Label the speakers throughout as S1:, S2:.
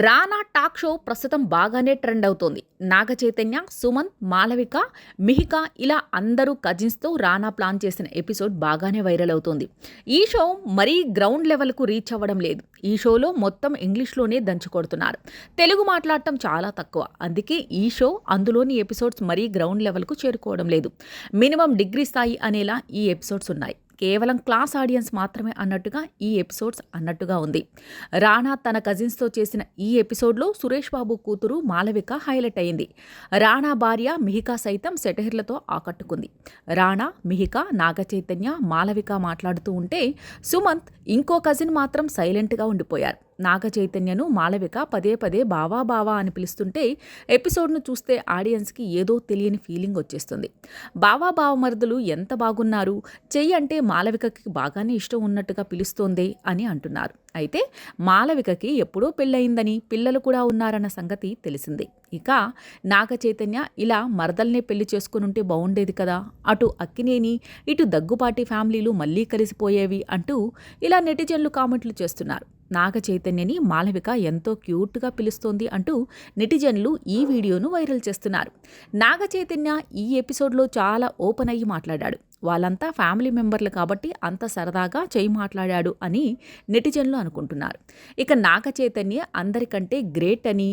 S1: రానా talk show ప్రస్తుతం బాగానే trend అవుతోంది. నాగ చైతన్య, సుమంత్, మాళవిక, మిహిక ఇలా అందరూ కజిన్స్తో రానా ప్లాన్ చేసిన ఎపిసోడ్ బాగానే వైరల్ అవుతోంది. ఈ షో మరీ గ్రౌండ్ లెవెల్కు రీచ్ అవ్వడం లేదు. ఈ షోలో మొత్తం ఇంగ్లీష్లోనే దంచుకొడుతున్నారు. తెలుగు మాట్లాడటం చాలా తక్కువ. అందుకే ఈ షో అందులోని ఎపిసోడ్స్ మరీ గ్రౌండ్ లెవెల్కు చేరుకోవడం లేదు. మినిమం డిగ్రీ స్థాయి అనేలా ఈ ఎపిసోడ్స్ ఉన్నాయి. కేవలం క్లాస్ ఆడియన్స్ మాత్రమే అన్నట్టుగా ఈ ఎపిసోడ్స్ అన్నట్టుగా ఉంది. రానా తన కజిన్స్తో చేసిన ఈ ఎపిసోడ్లో సురేష్ బాబు కూతురు మాళవిక హైలైట్ అయింది. రానా భార్య మిహిక సైతం సెటైర్లతో ఆకట్టుకుంది. రానా, మిహిక, నాగ చైతన్య, మాళవిక మాట్లాడుతూ ఉంటే సుమంత్ ఇంకో కజిన్ మాత్రం సైలెంట్గా ఉండిపోయారు. నాగ చైతన్యను మాళవిక పదే పదే బావా బావా అని పిలుస్తుంటే ఎపిసోడ్ను చూస్తే ఆడియన్స్కి ఏదో తెలియని ఫీలింగ్ వచ్చేస్తుంది. బావా బావమరుదులు ఎంత బాగున్నారు, చెయ్యి అంటే మాళవికకి బాగానే ఇష్టం ఉన్నట్టుగా పిలుస్తోందే అని అంటున్నారు. అయితే మాళవికకి ఎప్పుడో పెళ్ళయిందని, పిల్లలు కూడా ఉన్నారన్న సంగతి తెలిసిందే. ఇక నాగ చైతన్య ఇలా మరదల్నే పెళ్లి చేసుకునుంటే బాగుండేది కదా, అటు అక్కినేని ఇటు దగ్గుపాటి ఫ్యామిలీలు మళ్ళీ కలిసిపోయేవి అంటూ ఇలా నెటిజన్లు కామెంట్లు చేస్తున్నారు. నాగ చైతన్యని మాళవిక ఎంతో క్యూట్గా పిలుస్తోంది అంటూ నెటిజన్లు ఈ వీడియోను వైరల్ చేస్తున్నారు. నాగ చైతన్య ఈ ఎపిసోడ్లో చాలా ఓపెన్ అయ్యి మాట్లాడాడు. వాళ్ళంతా ఫ్యామిలీ మెంబర్లు కాబట్టి అంత సరదాగా చేయి మాట్లాడాడు అని నెటిజన్లు అనుకుంటున్నారు. ఇక నాగ చైతన్య అందరికంటే గ్రేట్ అని,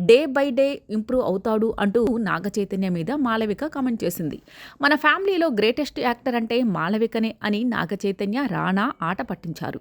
S1: డే బై డే ఇంప్రూవ్ అవుతాడు అంటూ నాగ చైతన్య మీద మాళవిక కామెంట్ చేసింది. మన ఫ్యామిలీలో గ్రేటెస్ట్ యాక్టర్ అంటే మాళవికనే అని నాగ చైతన్య, రానా ఆట పట్టించారు.